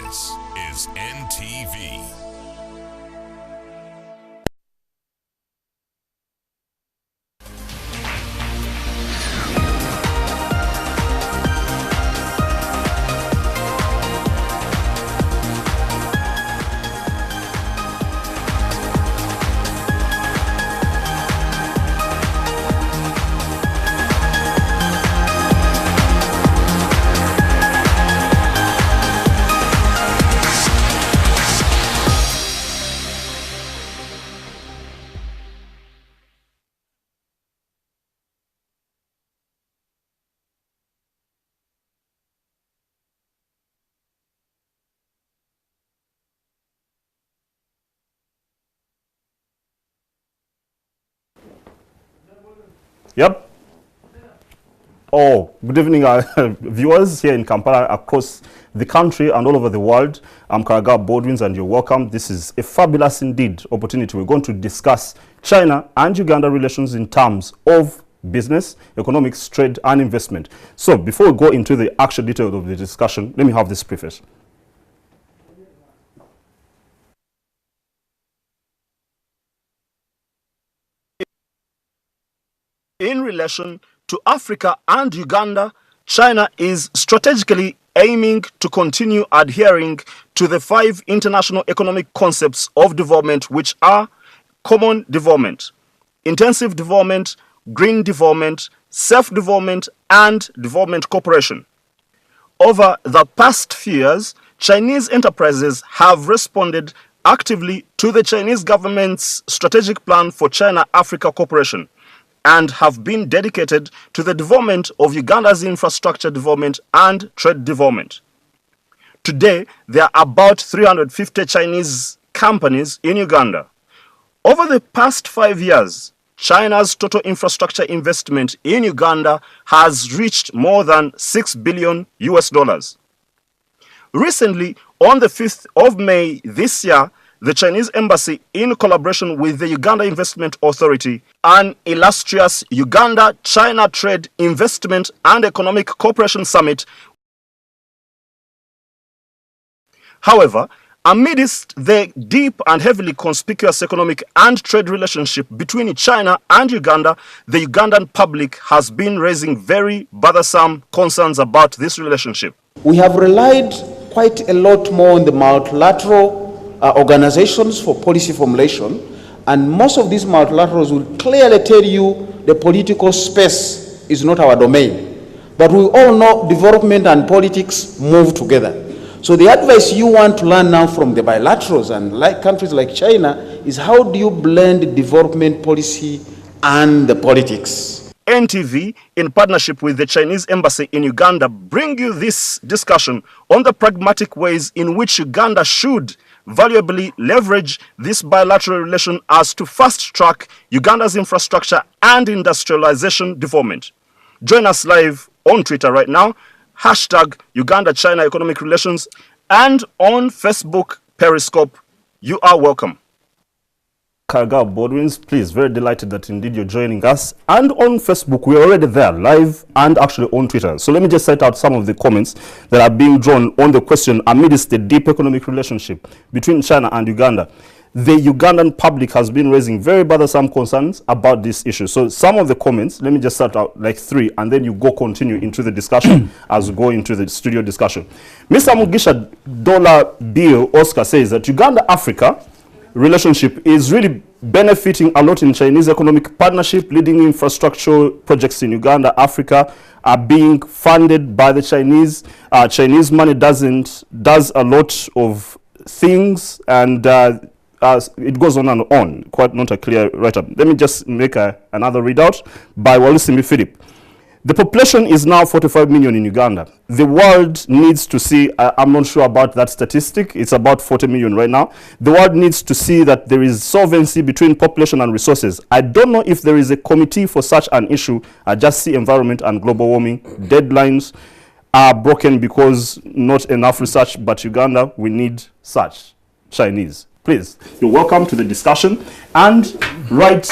This is NTV. Yep. Oh, good evening, viewers here in Kampala, across the country and all over the world. I'm Karaga Baldwins and you're welcome. This is a fabulous indeed opportunity. We're going to discuss China and Uganda relations in terms of business, economics, trade and investment. So before we go into the actual details of the discussion, let me have this preface. In relation to Africa and Uganda, China is strategically aiming to continue adhering to the 5 international economic concepts of development, which are common development, intensive development, green development, self-development, and development cooperation. Over the past few years, Chinese enterprises have responded actively to the Chinese government's strategic plan for China-Africa cooperation, and have been dedicated to the development of Uganda's infrastructure development and trade development. Today, there are about 350 Chinese companies in Uganda. Over the past 5 years, China's total infrastructure investment in Uganda has reached more than $6 billion. Recently, on the 5th of May this year, the Chinese embassy, in collaboration with the Uganda Investment Authority, an illustrious Uganda-China Trade, Investment and Economic Cooperation Summit. However, amidst the deep and heavily conspicuous economic and trade relationship between China and Uganda, the Ugandan public has been raising very bothersome concerns about this relationship. We have relied quite a lot more on the multilateral organizations for policy formulation, and most of these multilaterals will clearly tell you the political space is not our domain. But we all know development and politics move together. So the advice you want to learn now from the bilaterals and like countries like China is how do you blend development policy and the politics? NTV, in partnership with the Chinese embassy in Uganda, bring you this discussion on the pragmatic ways in which Uganda should valuably leverage this bilateral relation as to fast-track Uganda's infrastructure and industrialization development. Join us live on Twitter right now, hashtag Uganda-China Economic Relations, and on Facebook Periscope. You are welcome. Karaga Baldwins, please, very delighted that indeed you're joining us. And on Facebook, we're already there, live and actually on Twitter. So let me just set out some of the comments that are being drawn on the question amidst the deep economic relationship between China and Uganda. The Ugandan public has been raising very bothersome concerns about this issue. So some of the comments, let me just start out like 3, and then you go continue into the discussion as we go into the studio discussion. Mr. Mugisha Dollar Bill Oscar says that Uganda-Africa relationship is really benefiting a lot in Chinese economic partnership. Leading infrastructure projects in Uganda, Africa are being funded by the Chinese. Chinese money does a lot of things, and it goes on, quite not a clear write-up. Let me just make another readout by Walusimi Philip. The population is now 45 million in Uganda. The world needs to see, I'm not sure about that statistic, it's about 40 million right now. The world needs to see that there is solvency between population and resources. I don't know if there is a committee for such an issue. I just see environment and global warming. Deadlines are broken because not enough research, but Uganda, we need such. Chinese. Please, you're welcome to the discussion, and right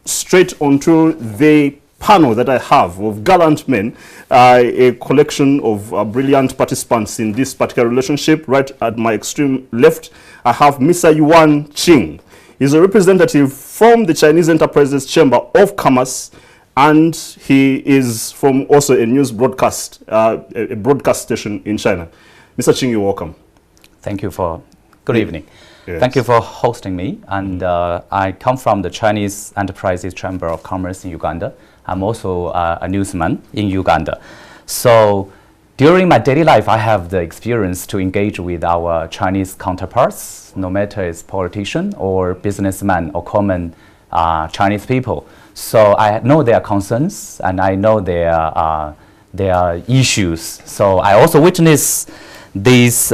straight onto the panel that I have of gallant men, a collection of brilliant participants in this particular relationship. Right at my extreme left, I have Mr. Yuan Qing. He's a representative from the Chinese Enterprises Chamber of Commerce, and he is from also a news broadcast, a broadcast station in China. Mr. Qing, you're welcome. Thank you for, good evening. Yes. Thank you for hosting me. And I come from the Chinese Enterprises Chamber of Commerce in Uganda. I'm also a newsman in Uganda. So during my daily life, I have the experience to engage with our Chinese counterparts, no matter it's politician or businessman or common Chinese people. So I know their concerns and I know their issues. So I also witness this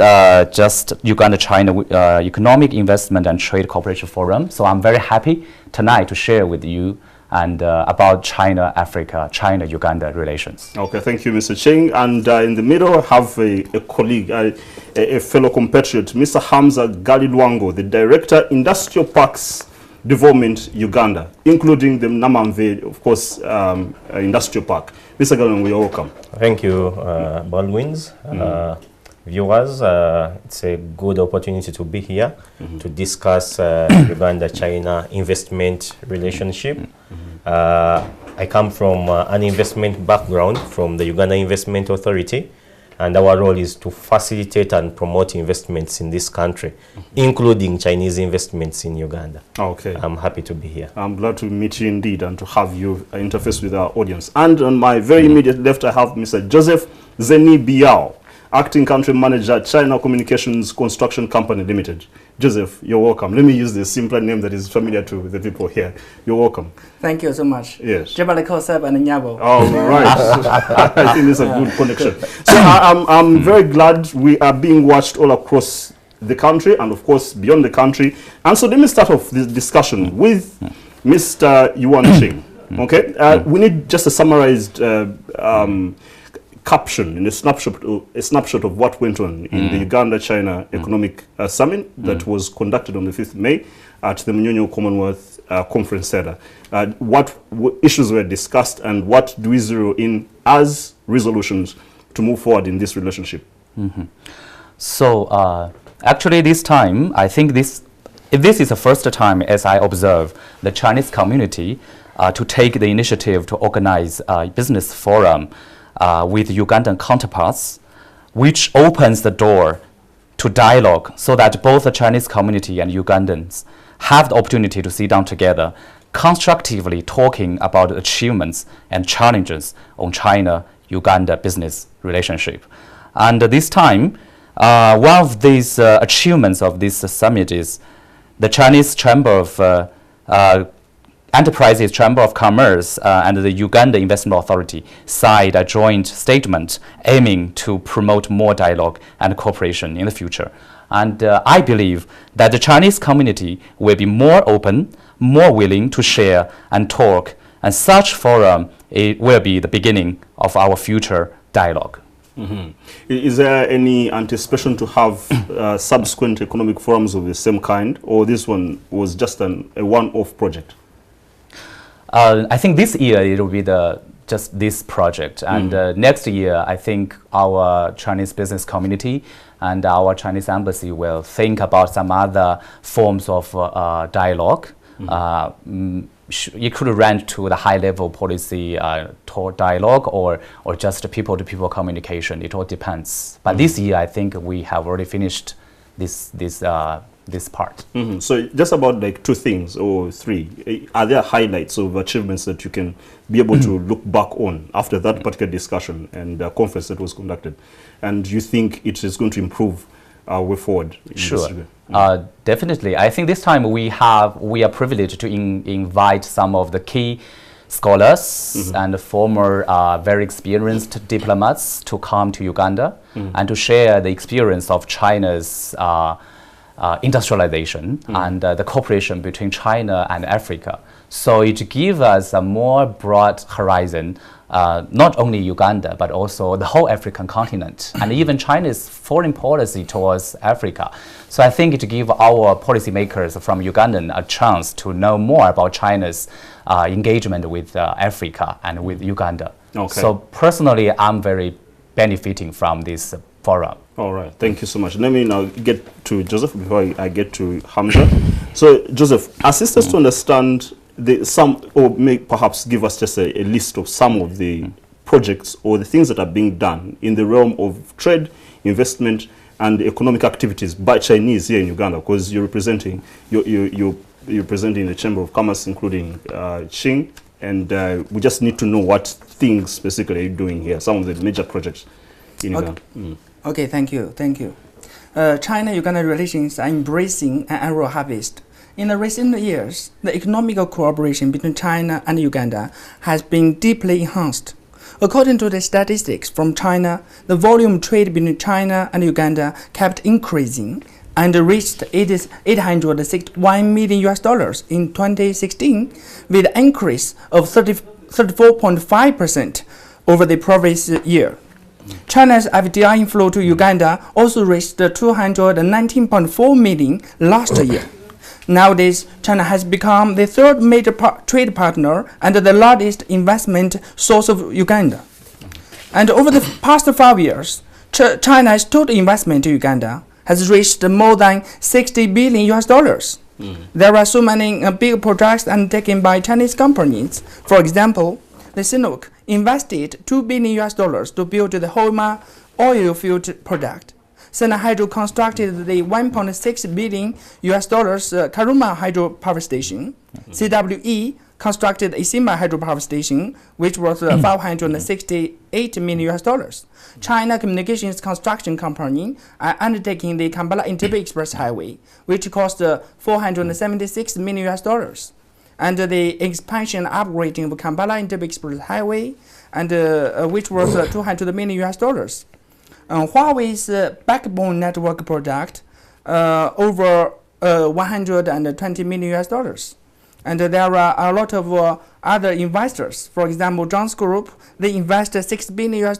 just Uganda-China Economic Investment and Trade Cooperation Forum. So I'm very happy tonight to share with you and about China-Africa, China-Uganda relations. Okay, thank you, Mr. Qing. And in the middle, I have a colleague, a fellow compatriot, Mr. Hamza Galilwango, the Director, Industrial Parks Development, Uganda, including the Namamve, of course, Industrial Park. Mr. Galilwango, you're welcome. Thank you, Baldwins. Viewers, it's a good opportunity to be here to discuss Uganda-China investment relationship. I come from an investment background from the Uganda Investment Authority, and our role is to facilitate and promote investments in this country, including Chinese investments in Uganda. Okay. I'm happy to be here. I'm glad to meet you indeed and to have you interface with our audience. And on my very immediate left, I have Mr. Joseph Zeni Biao, Acting Country Manager, China Communications Construction Company Limited. Joseph, you're welcome. Let me use the simpler name that is familiar to the people here. You're welcome. Thank you so much. Yes. Jabaleko Seb and Nyabo. Oh, right. I think it's a good connection. So I'm very glad we are being watched all across the country and, of course, beyond the country. And so let me start off this discussion with Mr. Yuan Qing. Okay? We need just a summarized caption in a snapshot of what went on in the Uganda-China Economic Summit that was conducted on the 5th of May at the Munyonyo Commonwealth Conference Center. What issues were discussed and what do we zero in as resolutions to move forward in this relationship? So actually this time, I think this is the first time as I observe the Chinese community to take the initiative to organize a business forum with Ugandan counterparts, which opens the door to dialogue so that both the Chinese community and Ugandans have the opportunity to sit down together, constructively talking about achievements and challenges on China-Uganda business relationship. And this time, one of these achievements of this summit is the Chinese Chamber of Enterprises Chamber of Commerce and the Uganda Investment Authority signed a joint statement aiming to promote more dialogue and cooperation in the future. And I believe that the Chinese community will be more open, more willing to share and talk, and such forum it will be the beginning of our future dialogue. Is there any anticipation to have subsequent economic forums of the same kind, or this one was just a one-off project? I think this year it will be just this project, and next year I think our Chinese business community and our Chinese embassy will think about some other forms of dialogue. It could range to the high-level policy dialogue or just people-to-people communication. It all depends. But this year I think we have already finished this part. So just about like 2 things or 3, are there highlights of achievements that you can be able to look back on after that particular discussion and conference that was conducted? And you think it is going to improve our way forward? Sure. Definitely. I think this time we are privileged to invite some of the key scholars and former very experienced diplomats to come to Uganda and to share the experience of China's industrialization and the cooperation between China and Africa. So it gives us a more broad horizon, not only Uganda, but also the whole African continent, and even China's foreign policy towards Africa. So I think it gives our policymakers from Ugandan a chance to know more about China's engagement with Africa and with Uganda. Okay. So personally, I'm very benefiting from this forum. All right, thank you so much. Let me now get to Joseph before I get to Hamza. So Joseph, assist us to understand or may perhaps give us just a list of some of the projects or the things that are being done in the realm of trade, investment, and economic activities by Chinese here in Uganda, because you're representing the Chamber of Commerce, including Qing, and we just need to know what things specifically are you doing here, some of the major projects in Uganda. Okay, thank you. China-Uganda relations are embracing an arrow harvest. In the recent years, the economic cooperation between China and Uganda has been deeply enhanced. According to the statistics from China, the volume trade between China and Uganda kept increasing and reached $861 million in 2016, with an increase of 34.5% over the previous year. China's FDI inflow to Uganda also reached 219.4 million last year. Nowadays, China has become the third major trade partner and the largest investment source of Uganda. And over the past 5 years, China's total investment in Uganda has reached more than $60 billion. There are so many big projects undertaken by Chinese companies. For example, the Sinopec invested $2 billion to build the Hoima oil field project. Sena Hydro constructed the $1.6 billion Karuma Hydro Power Station. CWE constructed Isima Hydro Power Station, which was $568 million. China Communications Construction Company are undertaking the Kampala-Entebbe Express Highway, which cost $476 million. And the expansion and upgrading of Kampala-Entebbe Express Highway, and which was $200 million. Huawei's backbone network product over $120 million. And there are a lot of other investors. For example, John's Group, they invested $6 billion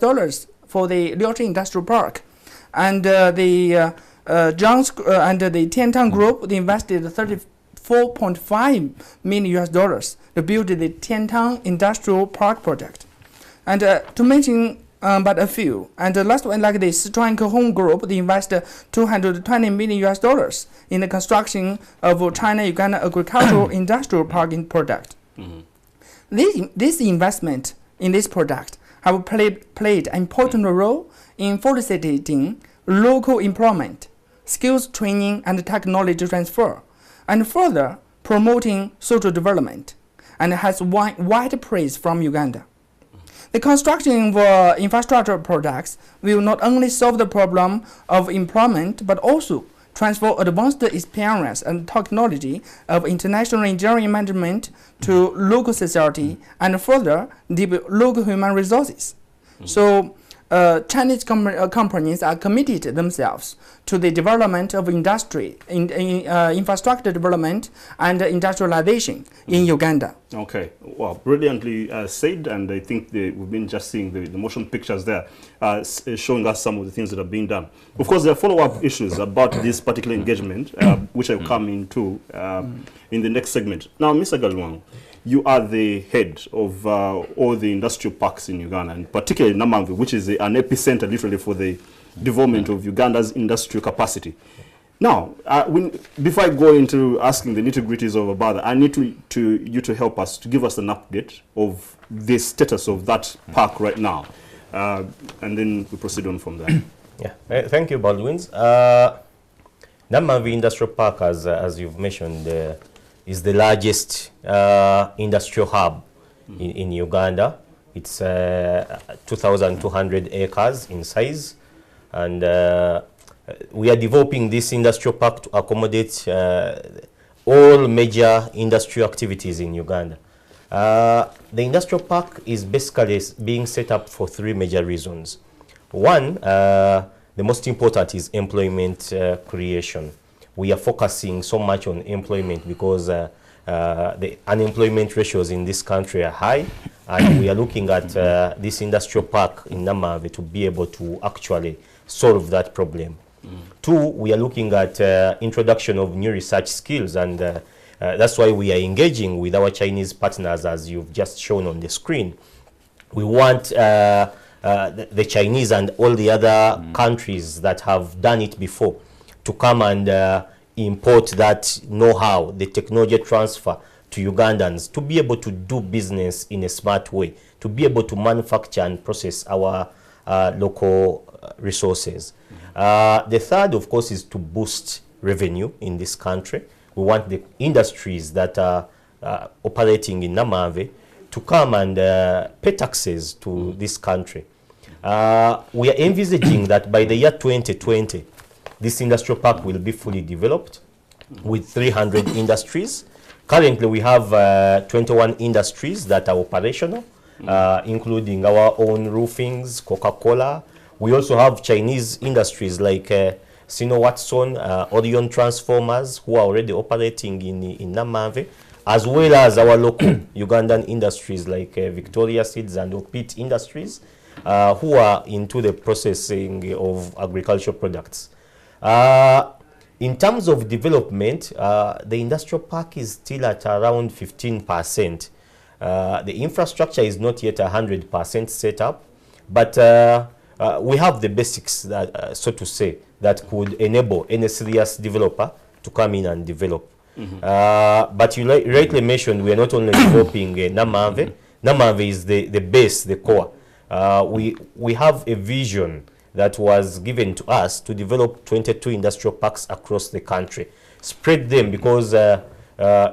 for the Liaocheng Industrial Park. And the Tiantang Group, they invested $34.5 million to build the Tiantang Industrial Park project. And to mention but a few. And the last one, like the Sichuan Kehong Group, they invested $220 million in the construction of China-Uganda Agricultural Industrial Park project. This investment in this project have played an important role in facilitating local employment, skills training, and technology transfer, and further promoting social development, and has wide praise from Uganda. The construction of infrastructure projects will not only solve the problem of employment, but also transfer advanced experience and technology of international engineering management to local society and further develop local human resources. So Chinese companies are committed themselves to the development of industry, infrastructure development and industrialization in Uganda. Okay, well, brilliantly said, and I think we've been just seeing the motion pictures there, showing us some of the things that are being done. Of course, there are follow-up issues about this particular engagement, which I'll come into in the next segment. Now, Mr. Galwang, you are the head of all the industrial parks in Uganda, and particularly Namangwe, which is an epicenter literally for the development of Uganda's industrial capacity. Now, before I go into asking the nitty-gritties of about that, I need you to help us, to give us an update of the status of that park right now, and then we proceed on from there. Yeah, thank you, Baldwins. Namangwe Industrial Park, as you've mentioned, is the largest industrial hub in Uganda. It's 2,200 acres in size, and we are developing this industrial park to accommodate all major industrial activities in Uganda. The industrial park is basically being set up for three major reasons. One, the most important is employment creation. we are focusing so much on employment because the unemployment ratios in this country are high, and we are looking at this industrial park in Namave to be able to actually solve that problem. Two, we are looking at introduction of new research skills, and that's why we are engaging with our Chinese partners, as you've just shown on the screen. We want the Chinese and all the other countries that have done it before to come and import that know-how, the technology transfer to Ugandans, to be able to do business in a smart way, to be able to manufacture and process our local resources. The third, of course, is to boost revenue in this country. We want the industries that are operating in Namave to come and pay taxes to this country. We are envisaging that by the year 2020, this industrial park will be fully developed with 300 industries. Currently, we have 21 industries that are operational, including our own roofings, Coca-Cola. We also have Chinese industries like Sino Watson, Orion Transformers, who are already operating in Namave, as well as our local Ugandan industries like Victoria Seeds and Opit Industries, who are into the processing of agricultural products. In terms of development, the industrial park is still at around 15%. The infrastructure is not yet 100% set up, but we have the basics, that, so to say, that could enable any serious developer to come in and develop. But you rightly mentioned we are not only developing Namave. Namave is the base, the core. We have a vision that was given to us to develop 22 industrial parks across the country. Spread them because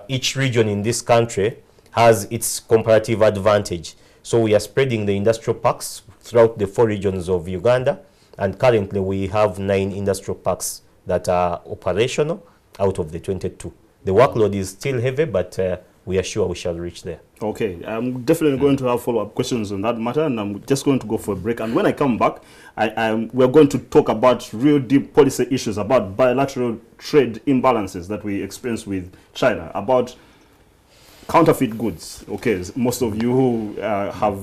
each region in this country has its comparative advantage. So we are spreading the industrial parks throughout the 4 regions of Uganda, and currently we have 9 industrial parks that are operational out of the 22. The workload is still heavy, but we are sure we shall reach there. Okay, I'm definitely going to have follow-up questions on that matter, and I'm just going to go for a break. And when I come back, we're going to talk about real deep policy issues, about bilateral trade imbalances that we experience with China, about counterfeit goods. Okay, most of you who have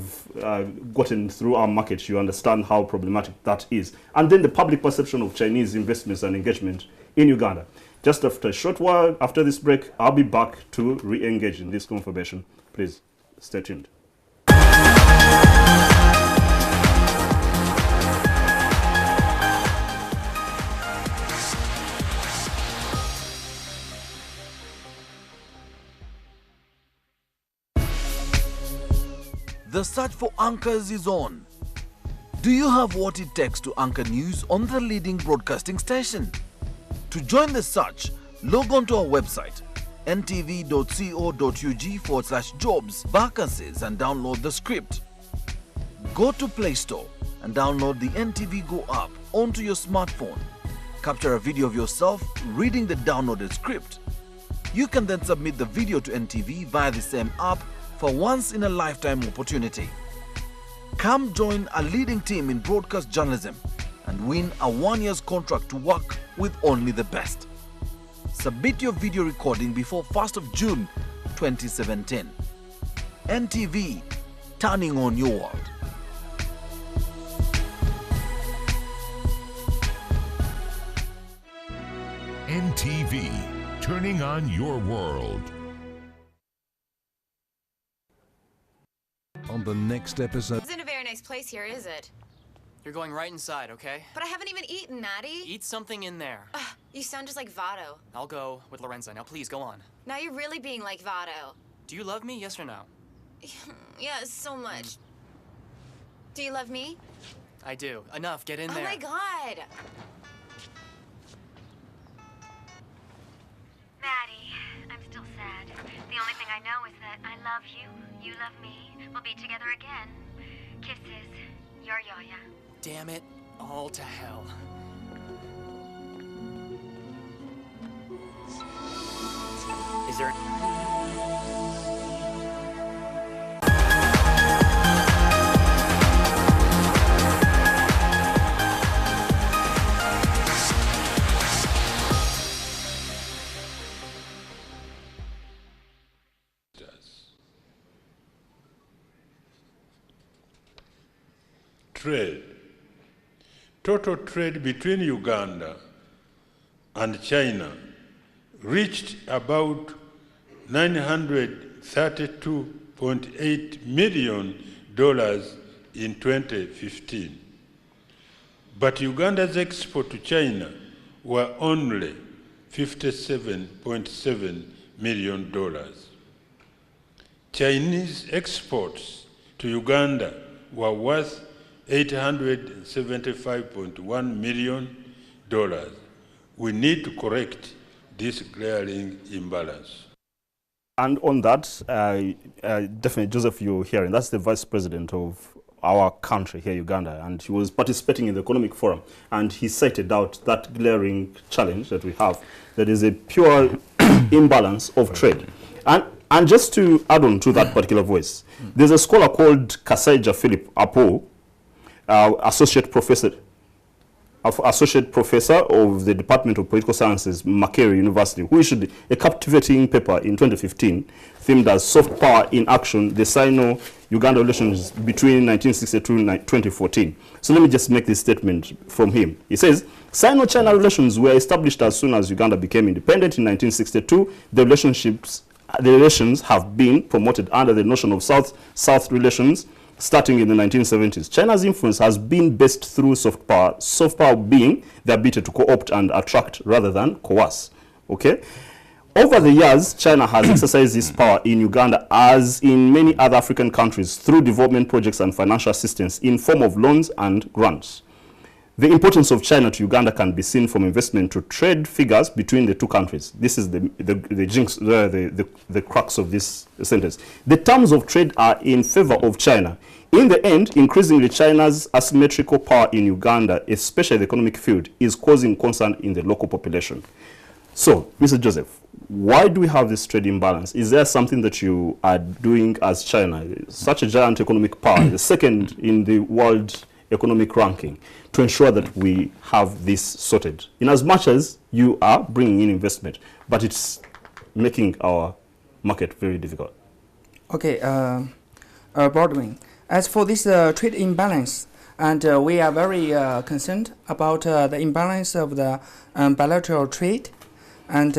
gotten through our market, you understand how problematic that is. And then the public perception of Chinese investments and engagement in Uganda. Just after a short while, after this break, I'll be back to re-engage in this conversation. Please stay tuned. The search for anchors is on. Do you have what it takes to anchor news on the leading broadcasting station? To join the search, log on to our website ntv.co.ug/jobs vacancies and download the script. Go to Play Store and download the NTV Go app onto your smartphone. Capture a video of yourself reading the downloaded script. You can then submit the video to NTV via the same app for once-in-a-lifetime opportunity. Come join a leading team in broadcast journalism and win a 1-year contract to work with only the best. Submit your video recording before 1st of June 2017. NTV, turning on your world. NTV, turning on your world. On the next episode. Isn't a very nice place here, is it? You're going right inside, okay? But I haven't even eaten, Maddie. Eat something in there. You sound just like Vado. I'll go with Lorenza. Now please, go on. Now you're really being like Vado. Do you love me, yes or no? Yeah, so much. Do you love me? I do. Enough, get in there. Oh my God. Maddie, I'm still sad. The only thing I know is that I love you, you love me, we'll be together again. Kisses, your Yaya. Damn it, all to hell. Is there... trade. Total trade between Uganda and China reached about $932.8 million in 2015. But Uganda's export to China were only $57.7 million. Chinese exports to Uganda were worth $875.1 million. We need to correct this glaring imbalance. And on that, definitely, Joseph, you're hearing, that's the vice president of our country here, Uganda, and he was participating in the economic forum, and he cited out that glaring challenge that we have, that is a pure imbalance of trade. And just to add on to that particular voice, there's a scholar called Kasaija Philip Apo, associate professor of the Department of Political Sciences, Makerere University, who issued a captivating paper in 2015 themed as Soft Power in Action, the Sino-Uganda Relations between 1962 and 2014. So let me just make this statement from him. He says, Sino-China relations were established as soon as Uganda became independent in 1962. The relations have been promoted under the notion of South-South relations starting in the 1970s. China's influence has been based through soft power being the ability to co-opt and attract rather than coerce. Okay? Over the years, China has exercised this power in Uganda as in many other African countries through development projects and financial assistance in form of loans and grants. The importance of China to Uganda can be seen from investment to trade figures between the two countries. This is the crux of this sentence. The terms of trade are in favor of China. In the end, increasingly China's asymmetrical power in Uganda, especially the economic field, is causing concern in the local population. So, Mr. Joseph, why do we have this trade imbalance? Is there something that you are doing as China, such a giant economic power, the second in the world economic ranking, to ensure that we have this sorted, in as much as you are bringing in investment, but it's making our market very difficult? Okay, Baldwin, as for this trade imbalance, and we are very concerned about the imbalance of the bilateral trade. And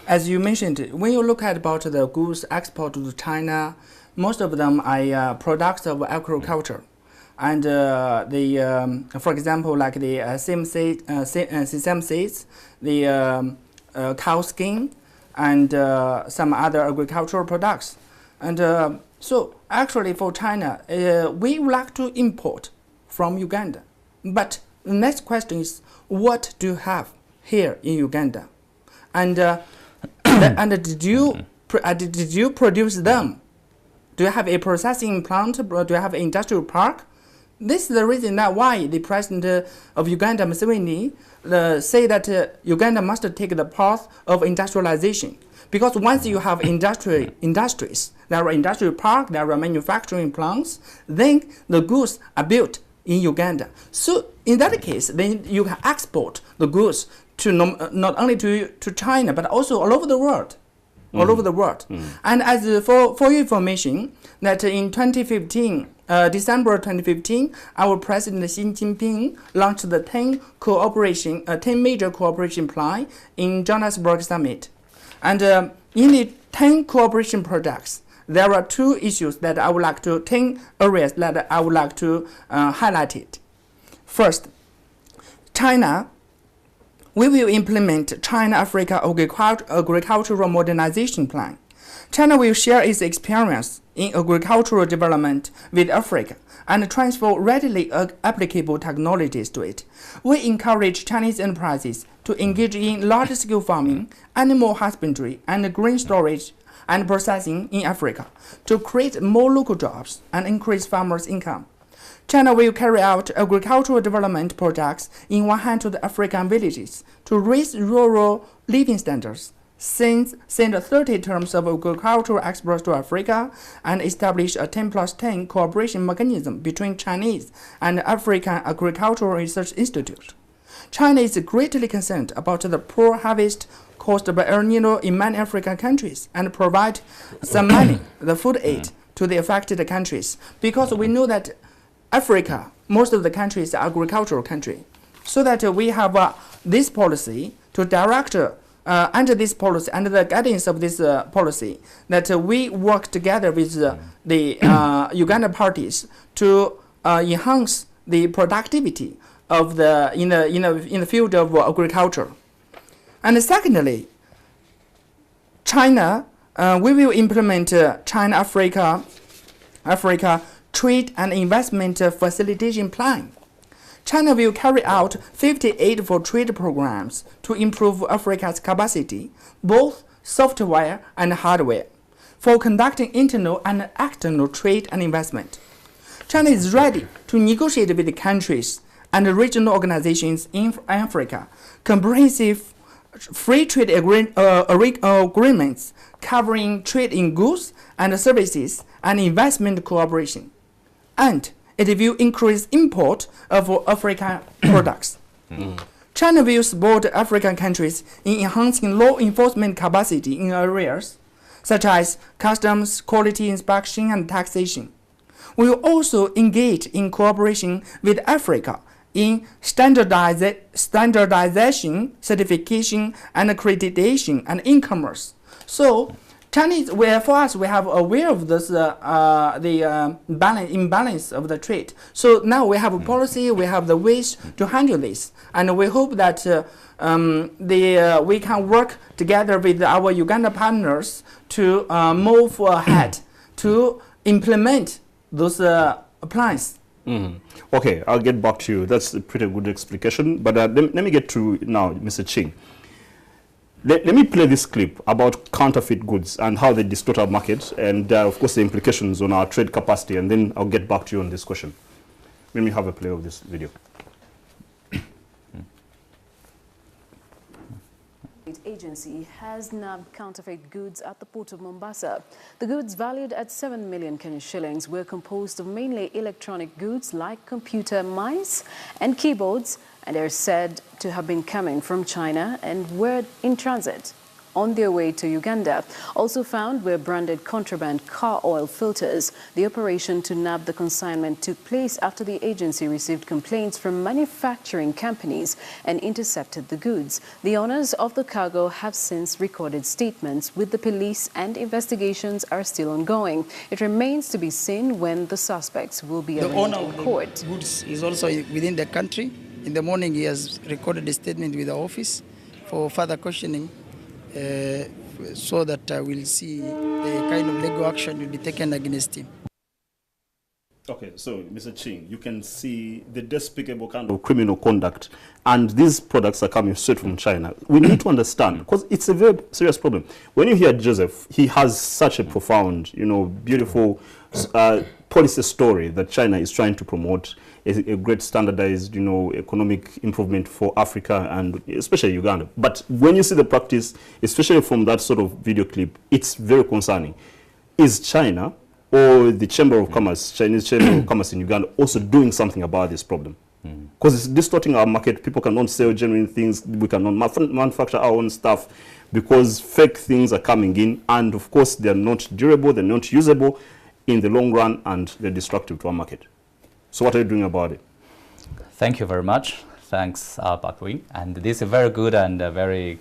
as you mentioned, when you look at about the goods export to China, most of them are products of agriculture. And for example, like the sesame seeds, the cow skin, and some other agricultural products. And so actually for China, we would like to import from Uganda. But the next question is, what do you have here in Uganda? And and did you produce them? Do you have a processing plant? Do you have an industrial park? This is the reason that why the president of Uganda, Museveni, say that Uganda must take the path of industrialization. Because once you have industries, there are industrial parks, there are manufacturing plants, then the goods are built in Uganda. So in that case, then you can export the goods to not only to China, but also all over the world. All over the world. And as for your information, that in 2015, December 2015, our President Xi Jinping launched the 10 major cooperation plan in Johannesburg Summit. And in the 10 cooperation projects, there are 2 issues that I would like to, 10 areas that I would like to highlight it. First, China. We will implement China-Africa Agricultural Modernization Plan. China will share its experience in agricultural development with Africa and transfer readily applicable technologies to it. We encourage Chinese enterprises to engage in large-scale farming, animal husbandry, and grain storage and processing in Africa to create more local jobs and increase farmers' income. China will carry out agricultural development projects in 100 African villages to raise rural living standards, send 30 terms of agricultural exports to Africa, and establish a 10+10 cooperation mechanism between Chinese and African Agricultural Research Institute. China is greatly concerned about the poor harvest caused by El Nino in many African countries and provide some money, the food aid, to the affected countries, because we know that Africa, most of the countries are agricultural country. So that we have this policy to direct, under this policy, under the guidance of this policy, that we work together with the Uganda parties to enhance the productivity of the in the field of agriculture. And secondly, China, we will implement China-Africa Trade and Investment Facilitation Plan. China will carry out 58 for trade programs to improve Africa's capacity, both software and hardware, for conducting internal and external trade and investment. China is ready to negotiate with the countries and regional organizations in Africa comprehensive free trade agreements covering trade in goods and services and investment cooperation. And it will increase import of African products. China will support African countries in enhancing law enforcement capacity in areas such as customs, quality inspection, and taxation. We will also engage in cooperation with Africa in standardization, certification, and accreditation, and e-commerce. So, Chinese, for us, we have aware of this imbalance of the trade. So now we have a policy, we have the ways to handle this, and we hope that we can work together with our Uganda partners to move ahead to implement those plans. Okay, I'll get back to you. That's a pretty good explication. But let me get to now, Mr. Ching. Let me play this clip about counterfeit goods and how they distort our market, and of course the implications on our trade capacity, and then I'll get back to you on this question. Let me have a play of this video. Agency has nabbed counterfeit goods at the port of Mombasa. The goods, valued at 7 million Kenyan shillings, were composed of mainly electronic goods like computer mice and keyboards, and are said to have been coming from China and were in transit on their way to Uganda. Also found were branded contraband car oil filters. The operation to nab the consignment took place after the agency received complaints from manufacturing companies and intercepted the goods. The owners of the cargo have since recorded statements with the police, and investigations are still ongoing. It remains to be seen when the suspects will be arraigned in court. The goods is also within the country. In the morning, he has recorded a statement with the office for further questioning, so that we'll see the kind of legal action will be taken against him. Okay, so Mr. Ching, you can see the despicable kind of criminal conduct, and these products are coming straight from China. We need to understand, because it's a very serious problem. When you hear Joseph, he has such a profound, beautiful policy story that China is trying to promote a great standardized, economic improvement for Africa and especially Uganda. But when you see the practice, especially from that sort of video clip, it's very concerning. Is China or the Chamber of Commerce, Chinese Chamber of Commerce in Uganda, also doing something about this problem? Because it's distorting our market. People cannot sell genuine things. We cannot manufacture our own stuff because fake things are coming in, and of course they're not durable, they're not usable in the long run, and they're destructive to our market. So what are you doing about it? Thank you very much. Thanks, Bakwi. And this is a very good and very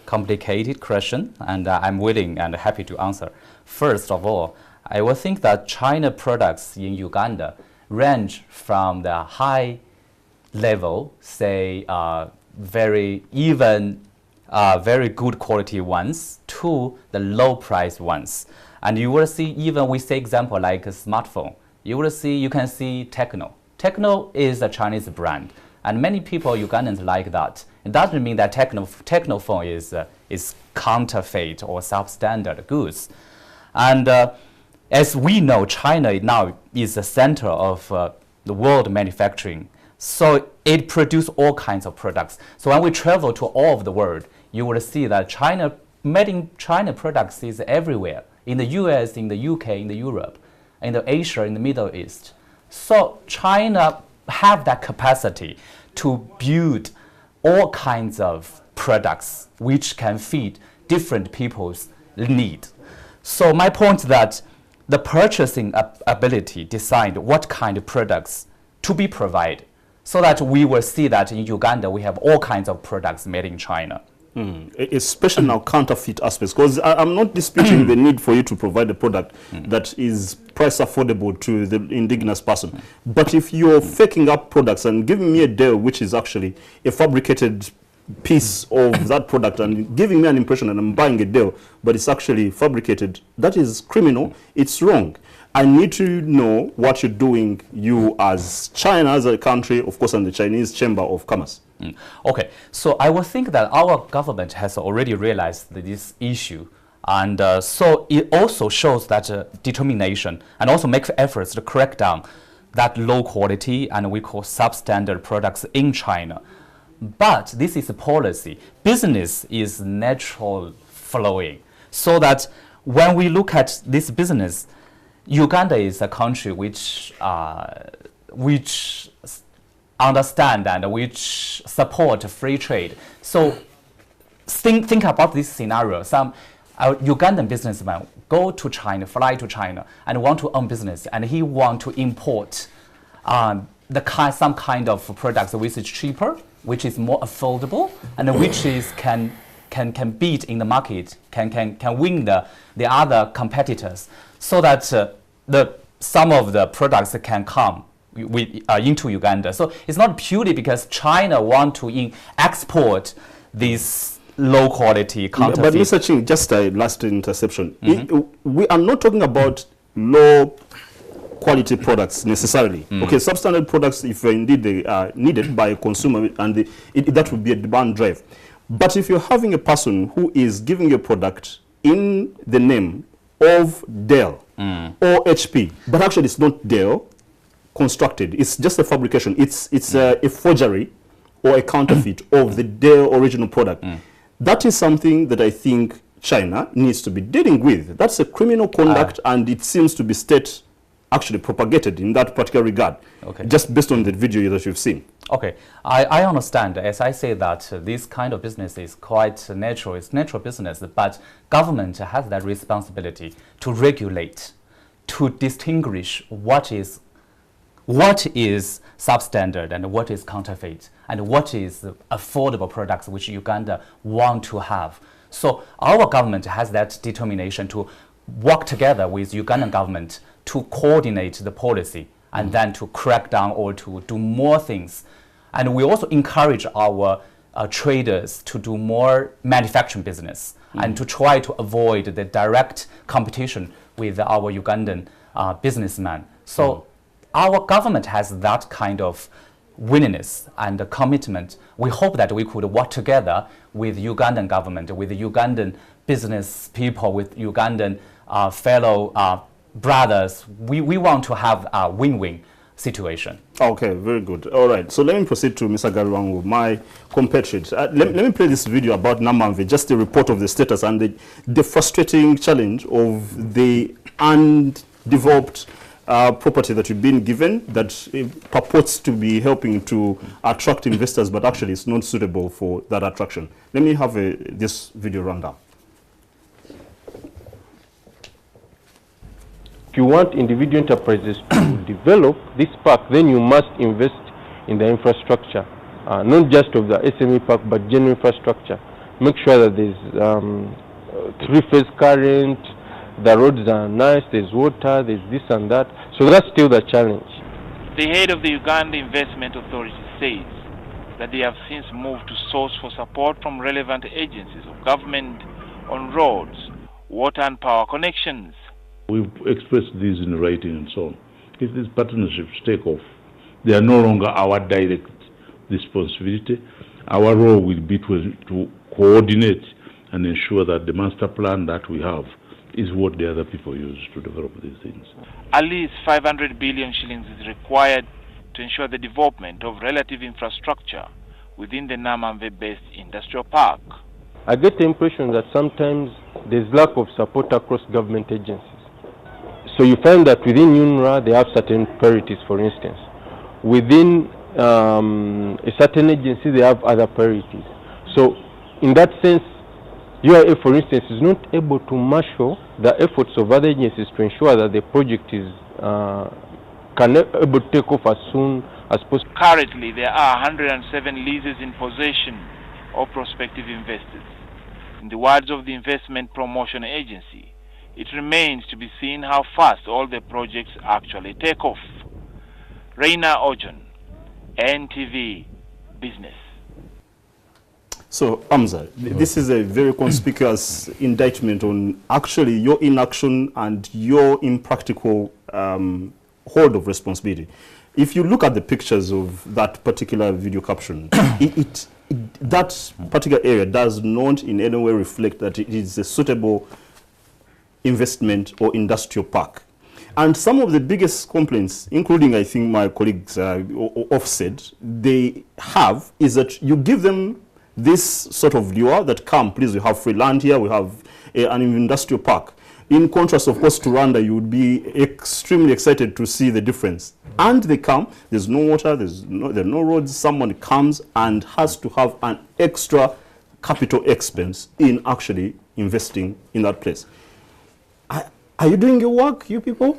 complicated question, and I'm willing and happy to answer. First of all, I would think that China products in Uganda range from the high level, say very good quality ones, to the low price ones. And you will see, even we say example like a smartphone, you can see Techno. Techno is a Chinese brand, and many people, Ugandans, like that. It doesn't mean that Techno phone is counterfeit or substandard goods. And as we know, China now is the center of the world manufacturing. So it produces all kinds of products. So when we travel to all of the world, you will see that made in China products is everywhere. In the US, in the UK, in the Europe, in the Asia, in the Middle East. So China have that capacity to build all kinds of products which can feed different people's need. So my point is that the purchasing ability decide what kind of products to be provided, so that we will see that in Uganda we have all kinds of products made in China. Especially now counterfeit aspects, because I'm not disputing the need for you to provide a product that is price affordable to the indigenous person. But if you're faking up products and giving me a deal which is actually a fabricated piece of that product and giving me an impression that I'm buying a deal, but it's actually fabricated, that is criminal, it's wrong. I need to know what you're doing, you as China, as a country, of course, and the Chinese Chamber of Commerce. Okay, so I would think that our government has already realized this issue, and so it also shows that determination and also makes efforts to crack down that low quality and we call substandard products in China. But this is a policy. Business is natural flowing, so that when we look at this business, Uganda is a country which understand and which support free trade. So think about this scenario. Some Ugandan businessman go to China, fly to China, and want to own business, and he want to import some kind of products which is cheaper, which is more affordable, and which is can beat in the market, can win the other competitors, so that some of the products can come into Uganda. So it's not purely because China want to export these low quality counterfeit. But Mr. Ching, just a last interception. We are not talking about low quality products necessarily. Okay, substandard products, if indeed they are needed by a consumer, and that would be a demand drive. But if you're having a person who is giving you a product in the name of Dell or HP, but actually it's not Dell constructed, it's just a fabrication, it's a forgery or a counterfeit of the Dell original product. That is something that I think China needs to be dealing with. That's a criminal conduct, and it seems to be state actually propagated in that particular regard, just based on the video that you've seen. Okay, I understand. As I say that this kind of business is quite natural. It's natural business, but government has that responsibility to regulate, to distinguish what is substandard and what is counterfeit, and what is affordable products which Uganda want to have. So our government has that determination to work together with Ugandan government to coordinate the policy and then to crack down or to do more things. And we also encourage our traders to do more manufacturing business and to try to avoid the direct competition with our Ugandan businessmen. So our government has that kind of willingness and commitment. We hope that we could work together with Ugandan government, with the Ugandan business people, with Ugandan fellow brothers. We want to have a win-win situation. Okay, very good. All right, so let me proceed to Mr. Garuwangu, my compatriot. Let me play this video about Namamve, just a report of the status and the frustrating challenge of the undeveloped property that you've been given that purports to be helping to attract investors, but actually it's not suitable for that attraction. Let me have this video rundown. If you want individual enterprises to develop this park, then you must invest in the infrastructure, not just of the SME park, but general infrastructure. Make sure that there's three-phase current, the roads are nice, there's water, there's this and that. So that's still the challenge. The head of the Uganda Investment Authority says that they have since moved to source for support from relevant agencies of government on roads, water and power connections. We've expressed these in writing and so on. If these partnerships take off, they are no longer our direct responsibility. Our role will be to coordinate and ensure that the master plan that we have is what the other people use to develop these things. At least 500 billion shillings is required to ensure the development of relative infrastructure within the Namamve-based industrial park. I get the impression that sometimes there's lack of support across government agencies. So you find that within UNRWA they have certain priorities, for instance. Within a certain agency they have other priorities. So in that sense, UIA, for instance, is not able to marshal the efforts of other agencies to ensure that the project is can able to take off as soon as possible. Currently, there are 107 leases in possession of prospective investors. In the words of the Investment Promotion Agency, it remains to be seen how fast all the projects actually take off. Reina Ojon, NTV Business. So, Hamza, this is a very conspicuous indictment on actually your inaction and your impractical hold of responsibility. If you look at the pictures of that particular video caption, that particular area does not in any way reflect that it is a suitable investment or industrial park. And some of the biggest complaints, including I think my colleagues offset, they have is that you give them this sort of lure that come, please, we have free land here, we have an industrial park. In contrast, of course, to Rwanda, you would be extremely excited to see the difference. And they come, there's no water, there are no roads, someone comes and has to have an extra capital expense in actually investing in that place. Are you doing your work, you people?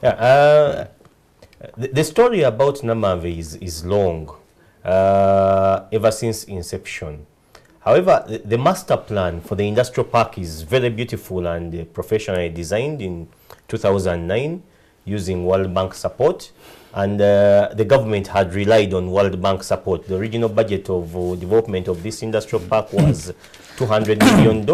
Yeah, the story about Namave is long, ever since inception. However, the master plan for the industrial park is very beautiful and professionally designed in 2009 using World Bank support. And the government had relied on World Bank support. The original budget of development of this industrial park was $200 million.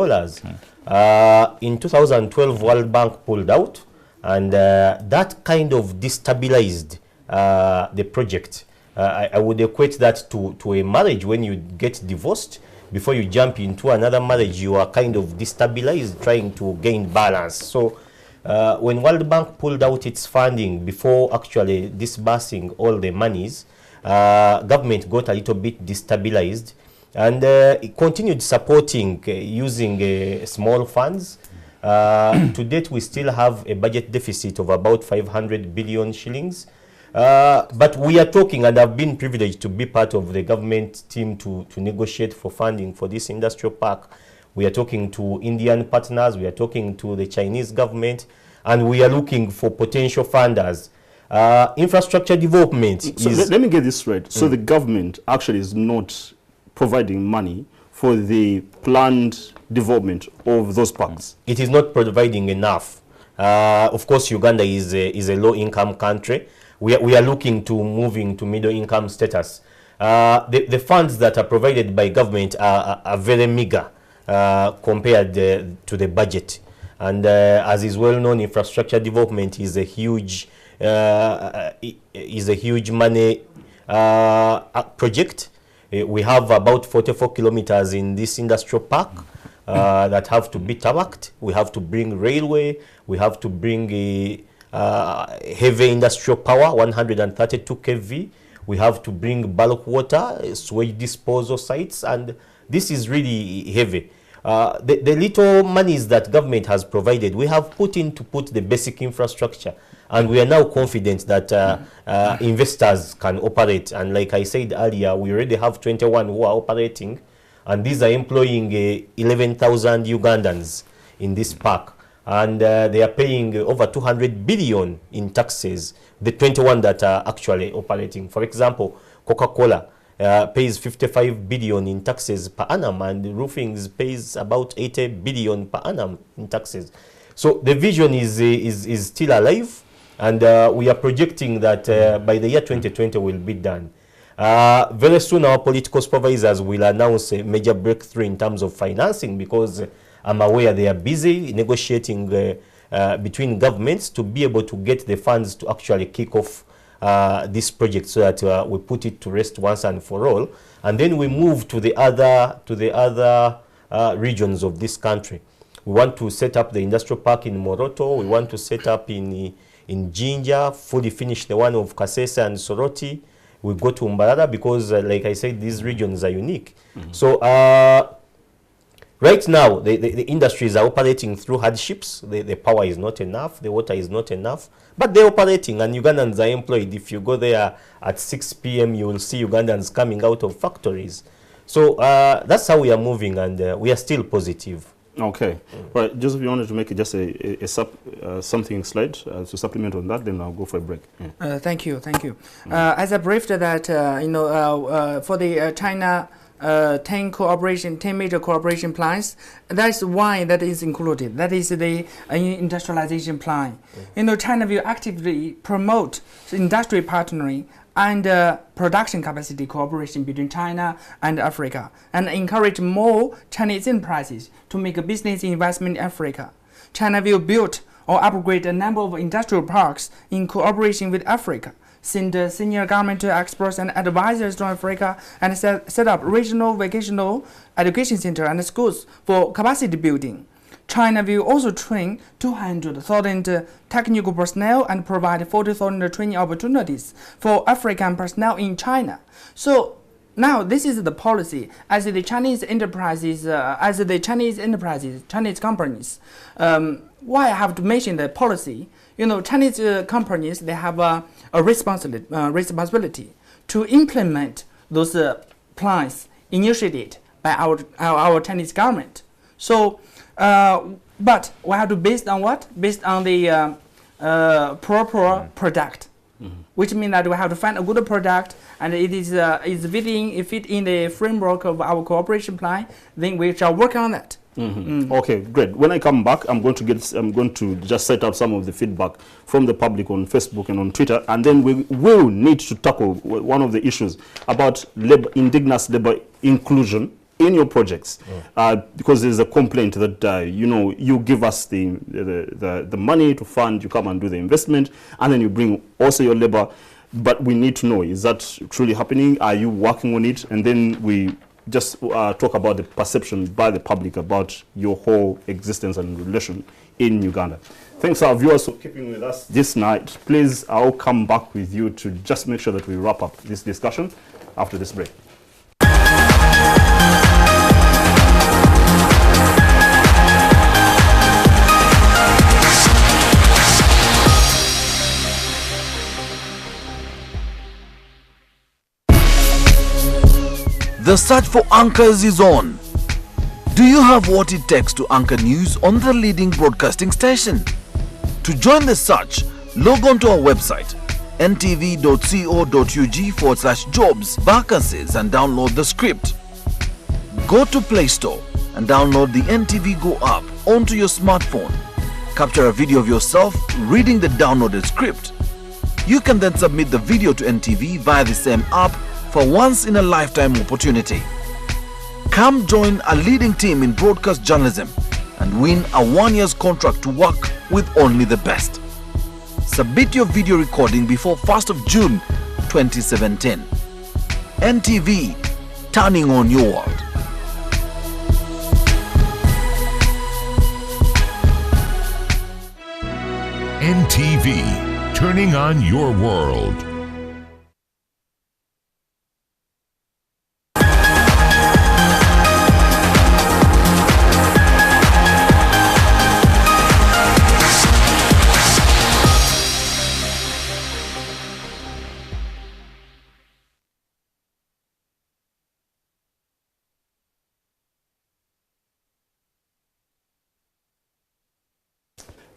In 2012, World Bank pulled out, and that kind of destabilized the project. I would equate that to a marriage. When you get divorced, before you jump into another marriage, you are kind of destabilized, trying to gain balance. So when World Bank pulled out its funding before actually disbursing all the monies, government got a little bit destabilized, and it continued supporting using small funds. To date, we still have a budget deficit of about 500 billion shillings. But we are talking, and I've been privileged to be part of the government team to negotiate for funding for this industrial park. We are talking to Indian partners, we are talking to the Chinese government, and we are looking for potential funders. Infrastructure development so is... let me get this right. So the government actually is not providing money for the planned development of those parks? It is not providing enough. Of course, Uganda is a low-income country. We are looking to moving to middle-income status. The funds that are provided by government are very meager compared to the budget. And as is well known, infrastructure development is a huge money project. We have about 44 kilometers in this industrial park that have to be tarmacked. We have to bring railway. We have to bring heavy industrial power, 132 kV. We have to bring bulk water, sewage disposal sites, and this is really heavy. The little monies that government has provided, we have put the basic infrastructure, and we are now confident that investors can operate. And like I said earlier, we already have 21 who are operating, and these are employing 11,000 Ugandans in this park. And they are paying over 200 billion in taxes, the 21 that are actually operating. For example, Coca-Cola pays 55 billion in taxes per annum, and Roofings pays about 80 billion per annum in taxes. So the vision is still alive, and we are projecting that by the year 2020 will be done. Very soon our political supervisors will announce a major breakthrough in terms of financing, because I'm aware they are busy negotiating between governments to be able to get the funds to actually kick off this project, so that we put it to rest once and for all, and then we move to the other regions of this country. We want to set up the industrial park in Moroto. We want to set up in Jinja, fully finish the one of Kasese and Soroti. We go to Mbarara because, like I said, these regions are unique. So right now, the industries are operating through hardships. The power is not enough, the water is not enough, but they're operating, and Ugandans are employed. If you go there at 6 p.m., you will see Ugandans coming out of factories. So that's how we are moving, and we are still positive. Okay. Right, Joseph, you wanted to make it just something slide to supplement on that, then I'll go for a break. Thank you. As I briefed that, for the China 10 major cooperation plans, that's one that is included. That is the industrialization plan. China will actively promote industry partnering and production capacity cooperation between China and Africa, and encourage more Chinese enterprises to make a business investment in Africa. China will build or upgrade a number of industrial parks in cooperation with Africa, send senior government experts and advisors to Africa, and set up regional vocational education centers and schools for capacity building. China will also train 200,000 technical personnel and provide 40,000 training opportunities for African personnel in China. So now this is the policy as the Chinese enterprises, Chinese companies. Why I have to mention the policy? Chinese companies, they have a responsibility to implement those plans initiated by our Chinese government. So, but we have to based on what? Based on the proper product, which means that we have to find a good product, and it is fit in the framework of our cooperation plan. Then we shall work on that. Okay, great. When I come back, I'm going to just set up some of the feedback from the public on Facebook and on Twitter, and then we will need to tackle one of the issues about indigenous labor inclusion in your projects, because there's a complaint that you give us the money to fund, you come and do the investment, and then you bring also your labor, but we need to know, is that truly happening? Are you working on it? And then we just talk about the perception by the public about your whole existence and relation in Uganda. Thanks our viewers for keeping with us this night. Please, I'll come back with you to just make sure that we wrap up this discussion after this break. The search for anchors is on. Do you have what it takes to anchor news on the leading broadcasting station? To join the search, log on to our website ntv.co.ug/jobs, vacancies, and download the script. Go to Play Store and download the NTV Go app onto your smartphone. Capture a video of yourself reading the downloaded script. You can then submit the video to NTV via the same app for once-in-a-lifetime opportunity. Come join a leading team in broadcast journalism and win a 1-year contract to work with only the best. Submit your video recording before 1st of June 2017. NTV, turning on your world. NTV, turning on your world.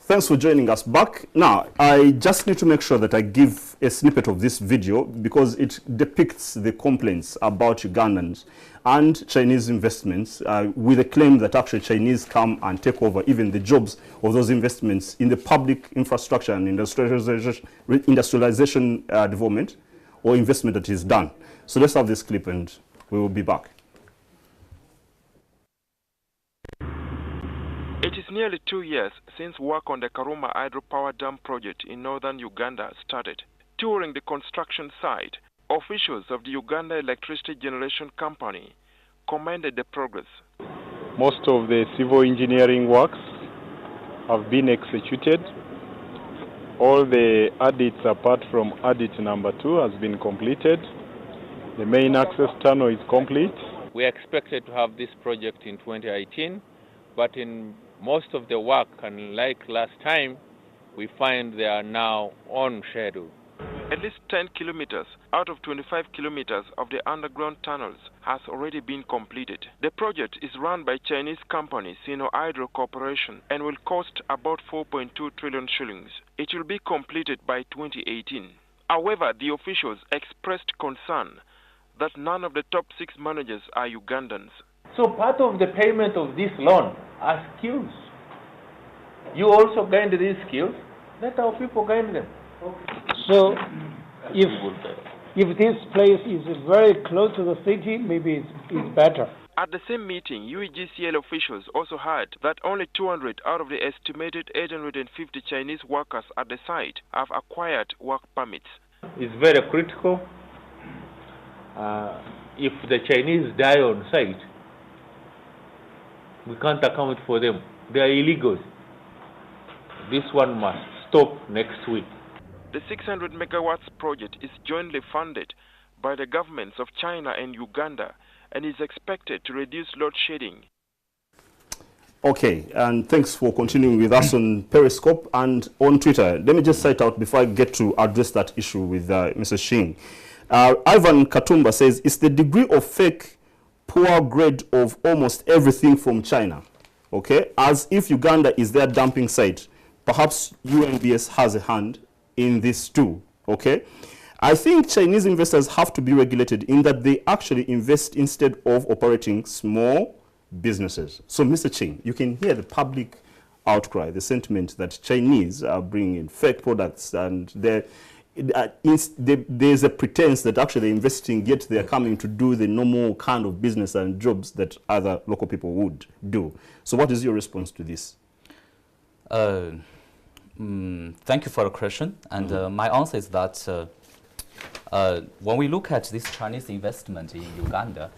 Thanks for joining us back. Now, I just need to make sure that I give a snippet of this video because it depicts the complaints about Ugandans and Chinese investments with a claim that actually Chinese come and take over even the jobs of those investments in the public infrastructure and industrialization development or investment that is done. So let's have this clip and we will be back. It is nearly 2 years since work on the Karuma hydropower dam project in northern Uganda started. Touring the construction site, officials of the Uganda Electricity Generation Company commended the progress. Most of the civil engineering works have been executed. All the adits apart from adit number 2 has been completed. The main access tunnel is complete. We expected to have this project in 2018, but in most of the work, and like last time, we find they are now on schedule. At least 10 kilometers out of 25 kilometers of the underground tunnels has already been completed. The project is run by Chinese company Sino Hydro Corporation and will cost about 4.2 trillion shillings. It will be completed by 2018. However, the officials expressed concern that none of the top 6 managers are Ugandans. So part of the payment of this loan are skills. You also gained these skills, let our people gain them. So if this place is very close to the city, maybe it's better. At the same meeting, UEGCL officials also heard that only 200 out of the estimated 850 Chinese workers at the site have acquired work permits. It's very critical. If the Chinese die on site, we can't account for them. They are illegals. This one must stop next week. The 600 megawatts project is jointly funded by the governments of China and Uganda and is expected to reduce load shedding. Okay, and thanks for continuing with us on Periscope and on Twitter. Let me just cite out before I get to address that issue with Mrs. Shing. Ivan Katumba says, it's the degree of fake poor grade of almost everything from China. Okay, as if Uganda is their dumping site. Perhaps UNBS has a hand in this too. Okay, I think Chinese investors have to be regulated in that they actually invest instead of operating small businesses. So, Mr. Ching, you can hear the public outcry, the sentiment that Chinese are bringing in fake products, and there's a pretense that actually investing, yet they're coming to do the normal kind of business and jobs that other local people would do. So what is your response to this? Thank you for the question. And my answer is that when we look at this Chinese investment in Uganda,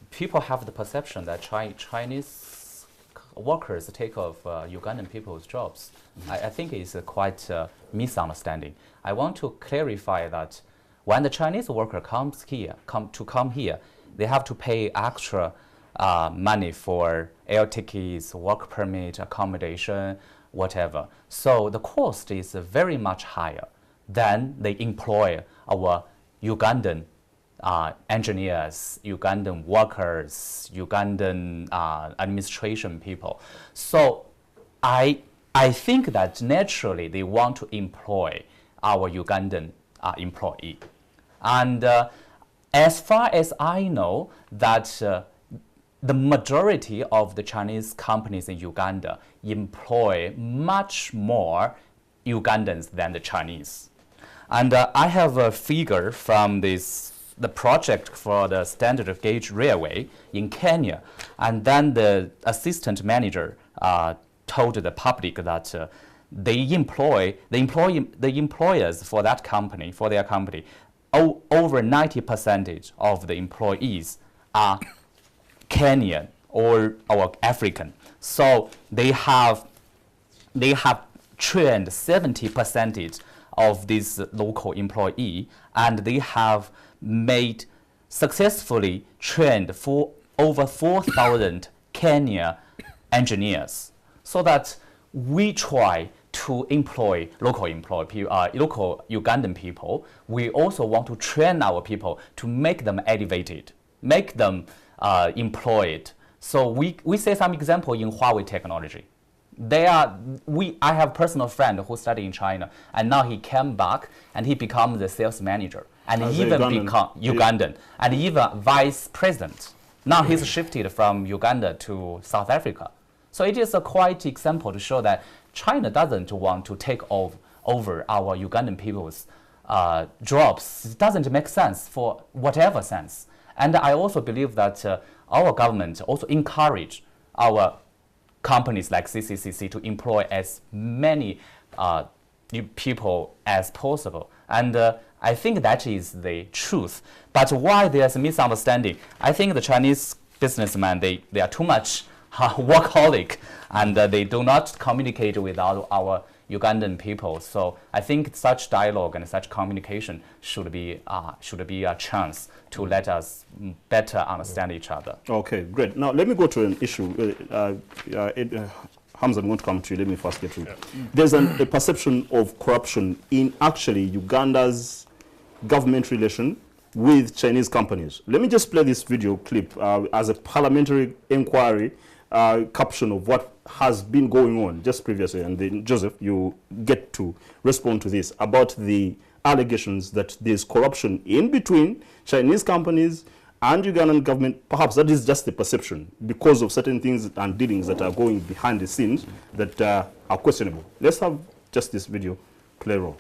people have the perception that Chinese workers take off Ugandan people's jobs. I think it's quite a misunderstanding. I want to clarify that when the Chinese worker comes here, they have to pay extra money for air tickets, work permit, accommodation, whatever. So the cost is very much higher than they employ our Ugandan engineers, Ugandan workers, Ugandan administration people. So I think that naturally they want to employ our Ugandan employee. And as far as I know, that the majority of the Chinese companies in Uganda employ much more Ugandans than the Chinese. And I have a figure from the project for the standard gauge railway in Kenya, and then the assistant manager told the public that the employers for that company, for their company, over 90% of the employees are Kenyan or African. So they have trained 70% of this local employee, and they have made successfully trained for over 4,000 Kenya engineers, so that we try to employ local Ugandan people. We also want to train our people to make them elevated, make them employed. So we say some example in Huawei technology. I have a personal friend who studied in China, and now he came back and he becomes the sales manager, and he even become Ugandan, and even vice president. Now he's shifted from Uganda to South Africa. So it is a quite example to show that China doesn't want to take over our Ugandan people's jobs. It doesn't make sense for whatever sense. And I also believe that our government also encourage our companies like CCCC to employ as many people as possible. And I think that is the truth. But why there's a misunderstanding? I think the Chinese businessmen, they are too much workaholic, and they do not communicate with our Ugandan people. So I think such dialogue and such communication should be a chance to let us better understand each other. Okay, great. Now let me go to an issue. Hamza, I'm going to come to you. Let me first get through. There's a perception of corruption in actually Uganda's government relation with Chinese companies. Let me just play this video clip as a parliamentary inquiry caption of what has been going on just previously. And then, Joseph, you get to respond to this about the allegations that there's corruption in between Chinese companies and Ugandan government. Perhaps that is just the perception because of certain things and dealings that are going behind the scenes that are questionable. Let's have just this video play roll.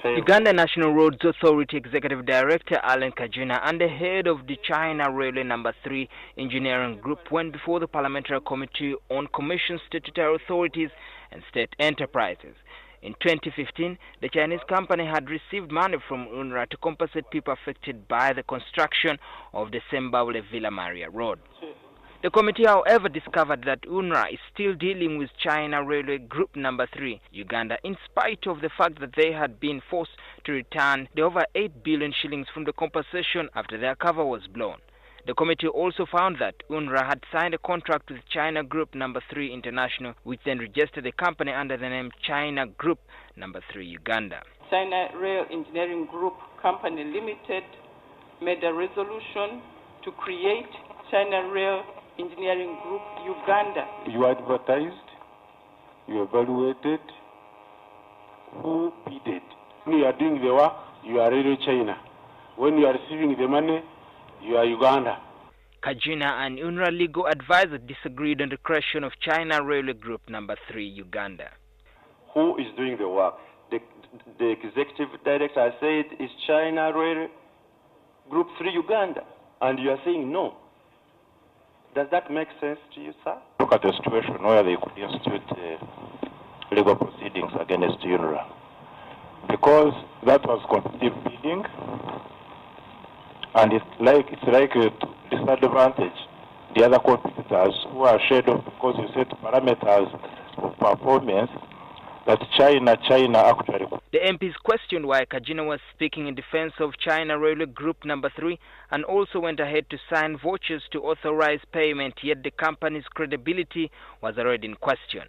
Uganda National Roads Authority Executive Director Alan Kajuna and the head of the China Railway No. 3 Engineering Group went before the Parliamentary Committee on Commission Statutory Authorities and State Enterprises. In 2015, the Chinese company had received money from UNRWA to compensate people affected by the construction of the Sembawule Villa Maria Road. The committee, however, discovered that UNRWA is still dealing with China Railway Group No. 3, Uganda, in spite of the fact that they had been forced to return the over 8 billion shillings from the compensation after their cover was blown. The committee also found that UNRWA had signed a contract with China Group No. 3 International, which then registered the company under the name China Group No. 3 Uganda. China Rail Engineering Group Company Limited made a resolution to create China Rail Engineering Group Uganda. You advertised, you evaluated, who bid? When you are doing the work, you are really China. When you are receiving the money, you are Uganda. Kajuna and UNRWA legal advisor disagreed on the creation of China Railway Group No. 3 Uganda. Who is doing the work? The executive director said it's China Railway Group 3 Uganda, and you are saying no. Does that make sense to you, sir? Look at the situation where they could institute legal proceedings against UNRWA. Because that was competitive bidding, and it's like to disadvantage the other competitors who are shadowed because you set parameters of performance that China actually. The MPs questioned why Kajuna was speaking in defense of China Railway Group No. 3 and also went ahead to sign vouchers to authorize payment, yet the company's credibility was already in question.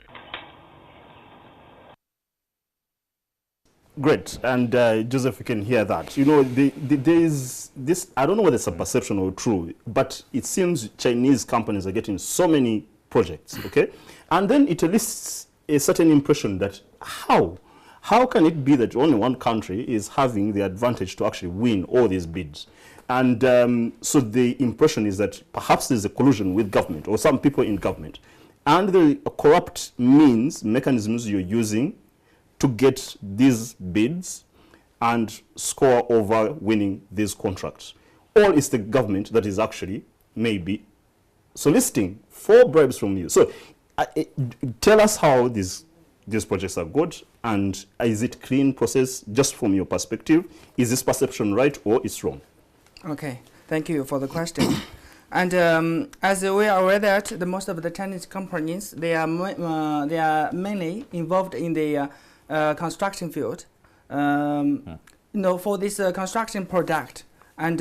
Great, and Joseph, you can hear that. You know, there is this, I don't know whether it's a perception or true, but it seems Chinese companies are getting so many projects, okay? And then it lists a certain impression that how can it be that only one country is having the advantage to actually win all these bids? And so the impression is that perhaps there's a collusion with government or some people in government. And the corrupt mechanisms you're using to get these bids and score over winning these contracts. Or it's the government that is actually maybe soliciting for bribes from you. So tell us how these projects are good, and is it clean process just from your perspective? Is this perception right or it's wrong? Okay, thank you for the question. And as we are aware that most of the Chinese companies, they are mainly involved in the construction field. You know, for this construction product, and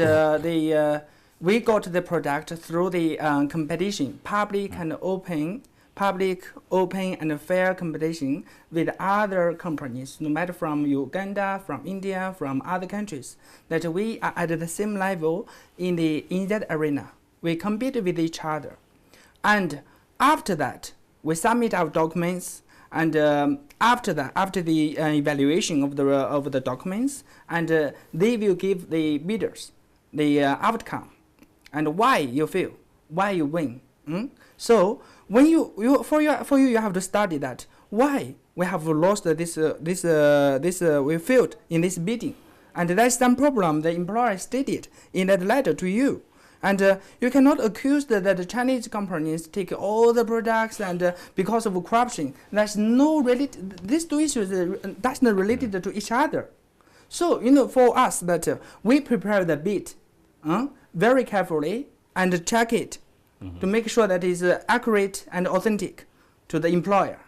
we got the product through the competition, public and open and fair competition with other companies, no matter from Uganda, from India, from other countries, that we are at the same level in that arena. We compete with each other. And after that, we submit our documents, and after the evaluation of the documents, and they will give the bidders the outcome and why you fail, why you win. So when you have to study that why we have lost we failed in this bidding, and there's some problem the employer stated in that letter to you. And you cannot accuse that the Chinese companies take all the products and because of corruption. There's no these two issues that's not related to each other. So you know, for us that we prepare the bid very carefully and check it to make sure that it's accurate and authentic to the employer.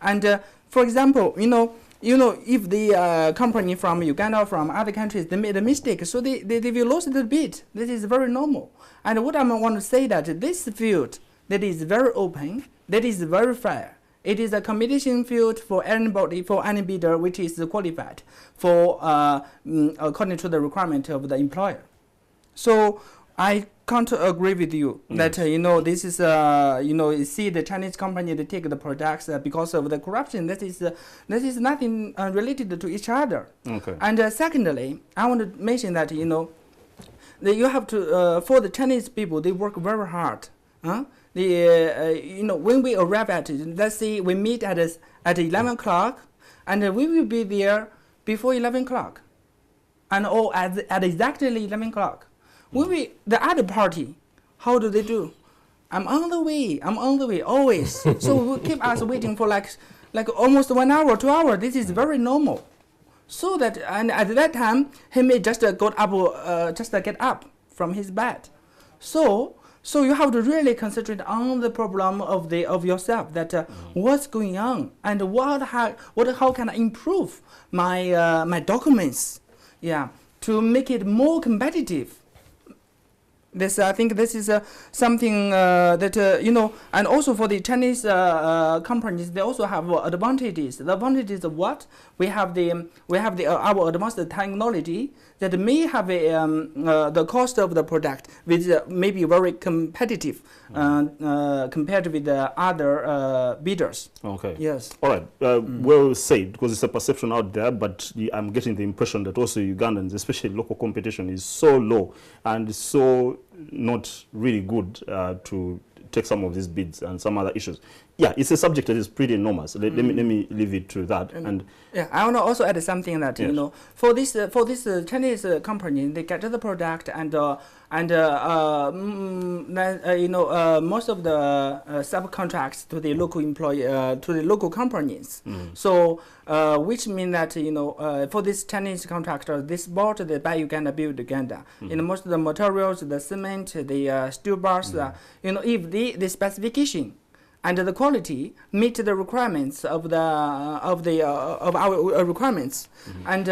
And for example, you know, if the company from Uganda or from other countries, they made a mistake, so they will lose the bid. This is very normal. And what I want to say that this field, that is very open, that is very fair. It is a competition field for anybody, for any bidder which is qualified for according to the requirement of the employer. So I can't agree with you that this is you see the Chinese company, they take the products because of the corruption. That is nothing related to each other. Okay. And secondly, I want to mention that that you have to for the Chinese people, they work very hard. When we arrive at it, let's say we meet at 11 o'clock, and we will be there before 11 o'clock, and or at exactly 11 o'clock. The other party, how do they do? I'm on the way, always. So we keep us waiting for like almost 1 hour, 2 hours. This is very normal. So that, and at that time, he may just get up from his bed. So you have to really concentrate on the problem of yourself, that what's going on, and how can I improve my documents, to make it more competitive. I think this is something that and also for the Chinese companies, they also have advantages. The advantages of what we have our advanced technology that may have the cost of the product which may be very competitive compared with the other bidders. Okay. Yes. All right. Well said, because it's a perception out there, but I'm getting the impression that also Ugandans, especially local competition, is so low and so not really good to take some of these bids and some other issues. Yeah, it's a subject that is pretty enormous. Let me leave it to that. And I want to also add something that for this Chinese company, they get the product and most of the subcontracts to the local to the local companies. So which means that for this Chinese contractor, this bought the Buy Uganda, Build Uganda. Most of the materials, the cement, the steel bars, if the specification and the quality meet the requirements of our requirements, and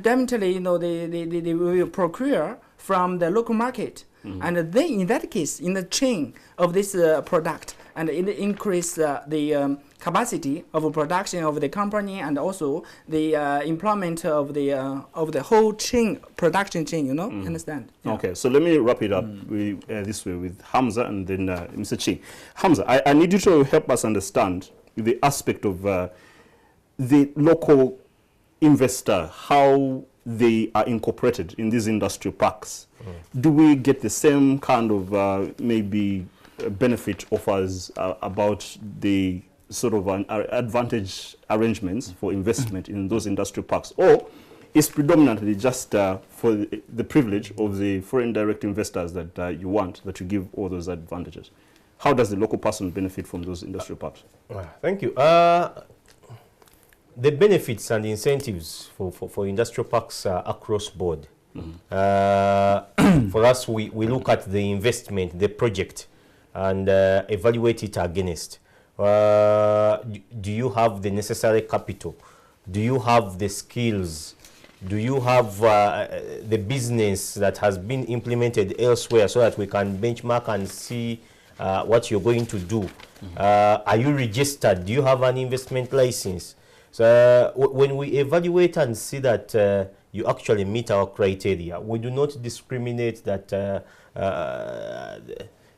definitely they will procure from the local market, and then in that case, in the chain of this product, and it increase the capacity of production of the company, and also the employment of the whole chain, production chain. Understand? Yeah. Okay, so let me wrap it up this way with Hamza and then Mr. Ching. Hamza, I need you to help us understand the aspect of the local investor, how they are incorporated in these industrial parks. Do we get the same kind of maybe benefit offers about the sort of advantage arrangements for investment in those industrial parks, or is predominantly just for the privilege of the foreign direct investors that you give all those advantages? How does the local person benefit from those industrial parks? Thank you. The benefits and incentives for industrial parks are across board. For us, we look at the investment, the project, and evaluate it against. Do you have the necessary capital? Do you have the skills? Do you have the business that has been implemented elsewhere, so that we can benchmark and see what you're going to do? Are you registered? Do you have an investment license? So when we evaluate and see that you actually meet our criteria, we do not discriminate that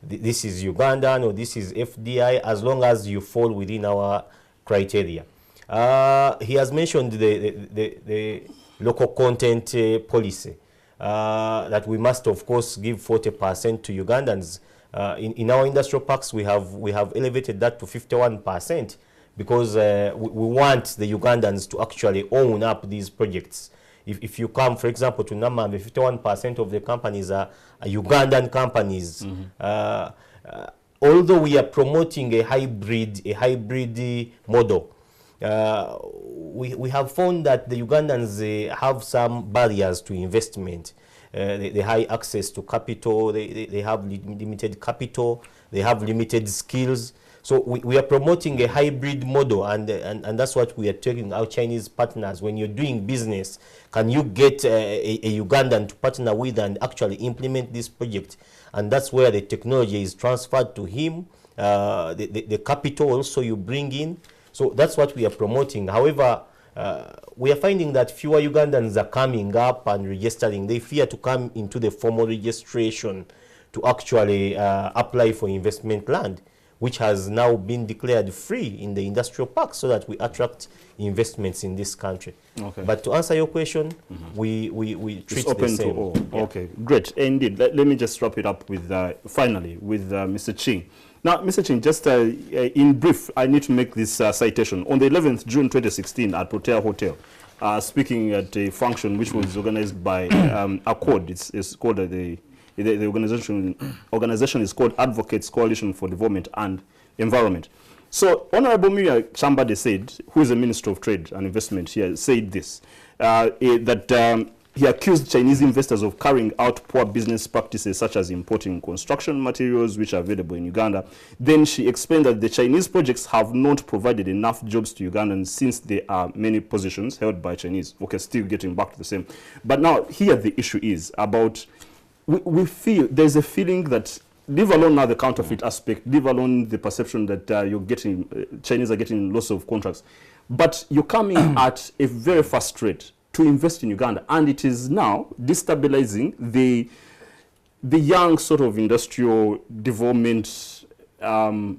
this is Ugandan or this is FDI, as long as you fall within our criteria. He has mentioned the local content policy, that we must of course give 40% to Ugandans. In our industrial parks, we have elevated that to 51%, because we want the Ugandans to actually own up these projects. If you come, for example, to Namambe, 51% of the companies are Ugandan companies. Although we are promoting a hybrid model, we have found that the Ugandans have some barriers to investment. They high access to capital, they have limited capital, they have limited skills. So we are promoting a hybrid model, and that's what we are telling our Chinese partners. When you're doing business, can you get a Ugandan to partner with and actually implement this project? And that's where the technology is transferred to him, the capital also you bring in. So that's what we are promoting. However, we are finding that fewer Ugandans are coming up and registering. They fear to come into the formal registration to actually apply for investment land, which has now been declared free in the industrial park, so that we attract investments in this country. Okay. But to answer your question, we treat it's open the same. to all. Yeah. Okay, great. Indeed. Let me just wrap it up with, finally, with Mr. Ching. Now, Mr. Ching, just in brief, I need to make this citation. On the 11th June 2016 at Protea Hotel, speaking at a function which was organized by Accord, it's called the organization is called Advocates Coalition for Development and Environment. So Honorable Mia Chambade said, who is the Minister of Trade and Investment here, said this, that he accused Chinese investors of carrying out poor business practices such as importing construction materials which are available in Uganda. Then she explained that the Chinese projects have not provided enough jobs to Ugandans since there are many positions held by Chinese. Okay, still getting back to the same. But now here the issue is about, we feel, there's a feeling that, leave alone now the counterfeit aspect, leave alone the perception that you're getting, Chinese are getting lots of contracts, but you're coming at a very fast rate to invest in Uganda, and it is now destabilizing the young sort of industrial development trajectory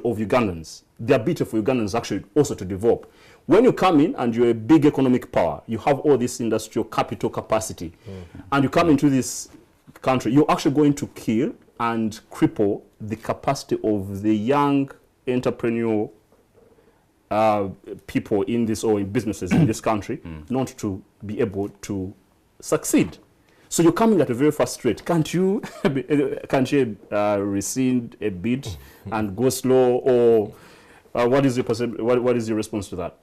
of Ugandans. The ability for Ugandans actually also to develop. When you come in and you're a big economic power, you have all this industrial capital capacity, and you come into this country, you're actually going to kill and cripple the capacity of the young entrepreneurial people in this, or in businesses in this country, not to be able to succeed. So you're coming at a very fast rate. Can't you rescind a bit and go slow, or what is your response to that?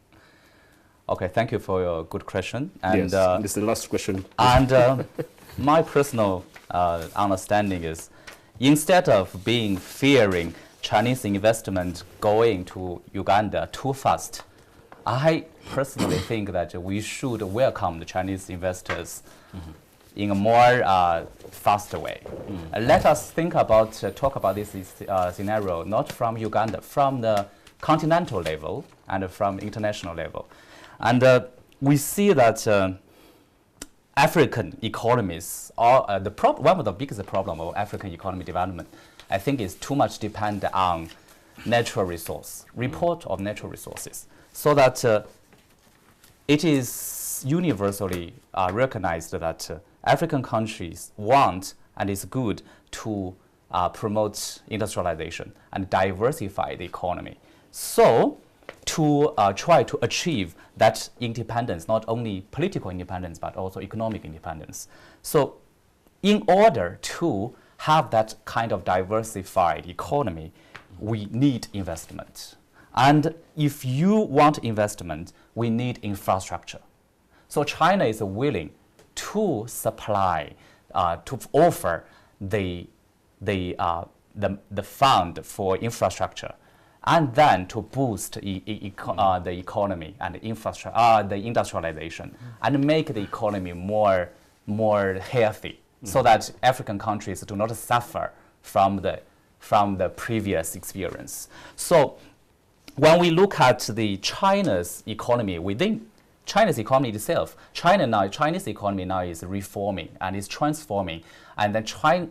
Okay, thank you for your good question. And yes, this is the last question. And my personal understanding is, instead of fearing Chinese investment going to Uganda too fast, I personally think that we should welcome the Chinese investors in a more faster way. Let us talk about this scenario not from Uganda, from the continental level and from international level. And we see that African economies are one of the biggest problems of African economy development, I think, is too much depend on natural resource, report of natural resources, so that it is universally recognized that African countries want and is good to promote industrialization and diversify the economy. So to try to achieve that independence, not only political independence, but also economic independence. So in order to have that kind of diversified economy, we need investment. And if you want investment, we need infrastructure. So China is willing to supply, to offer the fund for infrastructure, and then to boost the economy and the industrialization, and make the economy more healthy, so that African countries do not suffer from the previous experience. So when we look at the China's economy, within China's economy itself, Chinese economy now is reforming and is transforming, and then China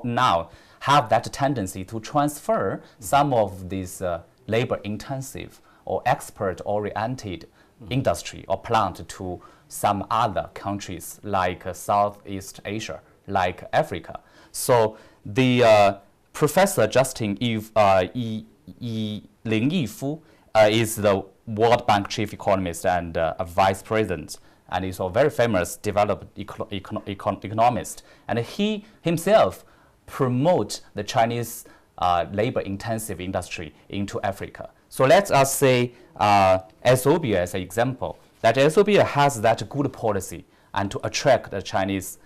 now have that tendency to transfer some of these labor-intensive or export-oriented industry or plant to some other countries like Southeast Asia, like Africa. So the Professor Justin Ling Yifu is the World Bank chief economist and a vice president, and he's a very famous developed economist. And he himself promote the Chinese labor-intensive industry into Africa. So let us say Ethiopia as an example, that Ethiopia has that good policy and to attract the Chinese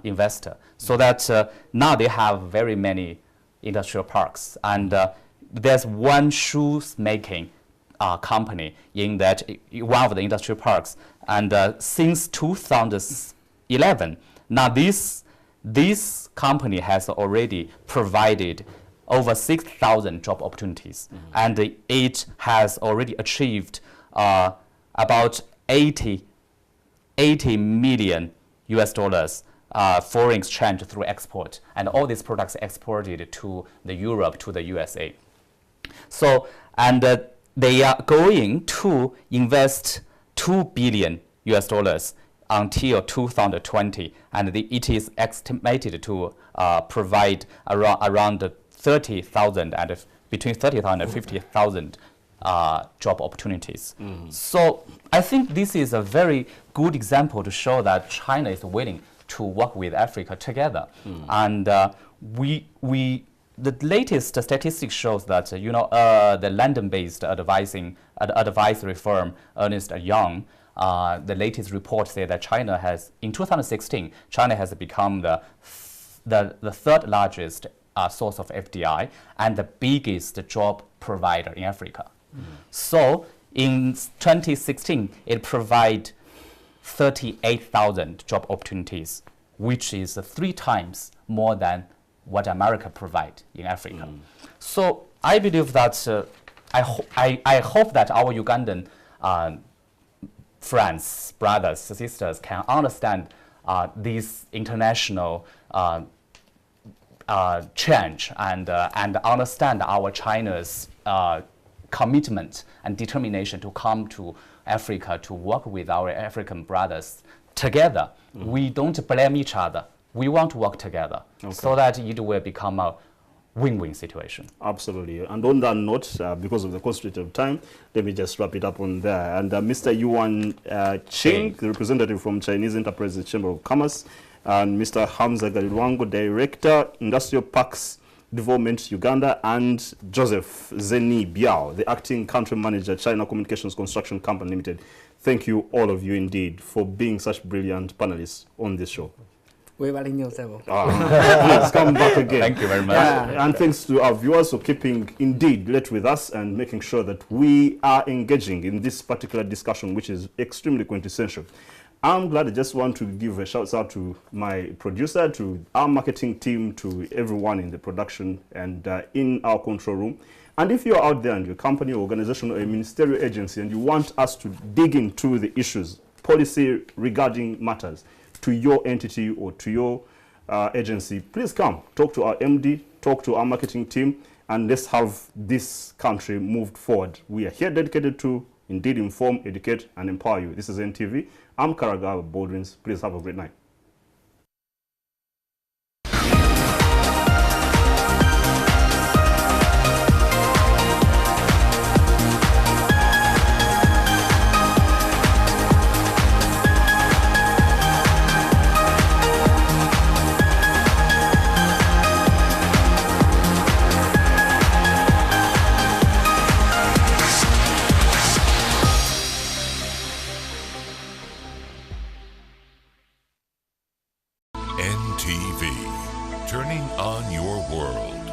investor, so that now they have very many industrial parks, and there's one shoes-making company in that one of the industrial parks, and since 2011, now this company has already provided over 6,000 job opportunities, and it has already achieved about 80 million US dollars foreign exchange through export, and all these products exported to the Europe, to the USA. So, and they are going to invest 2 billion US dollars until 2020, and it is estimated to provide around 30,000 and between 30,000 and 50,000 job opportunities. So I think this is a very good example to show that China is willing to work with Africa together. And the latest statistics shows that the London-based advisory firm Ernst & Young, the latest report said that China has, in 2016, China has become the third largest source of FDI and the biggest job provider in Africa. So in 2016, it provided 38,000 job opportunities, which is 3 times more than what America provides in Africa. So I believe that I hope that our Ugandan friends, brothers, sisters can understand this international change and understand our China's commitment and determination to come to Africa to work with our African brothers together. We don't blame each other. We want to work together so that it will become a win-win situation. Absolutely. And on that note, because of the constraint of time, let me just wrap it up on there. And Mr. Yuan Ching, the representative from Chinese Enterprises Chamber of Commerce, and Mr. Hamza Galilwango, Director, Industrial Parks Development Uganda, and Joseph Zeni Biao, the Acting Country Manager, China Communications Construction Company Limited. Thank you, all of you indeed, for being such brilliant panelists on this show. Please come back again. Thank you very much. And thanks to our viewers for keeping indeed late with us and making sure that we are engaging in this particular discussion, which is extremely quintessential. I'm glad. I just want to give a shout out to my producer, to our marketing team, to everyone in the production and in our control room. And if you're out there in your company, organization, or a ministerial agency, and you want us to dig into the issues, policy regarding matters to your entity or to your agency, please come talk to our MD, talk to our marketing team, and let's have this country moved forward. We are here dedicated to indeed inform, educate, and empower you. This is NTV. I'm Karagawa Baldwins. Please have a great night. NTV, turning on your world.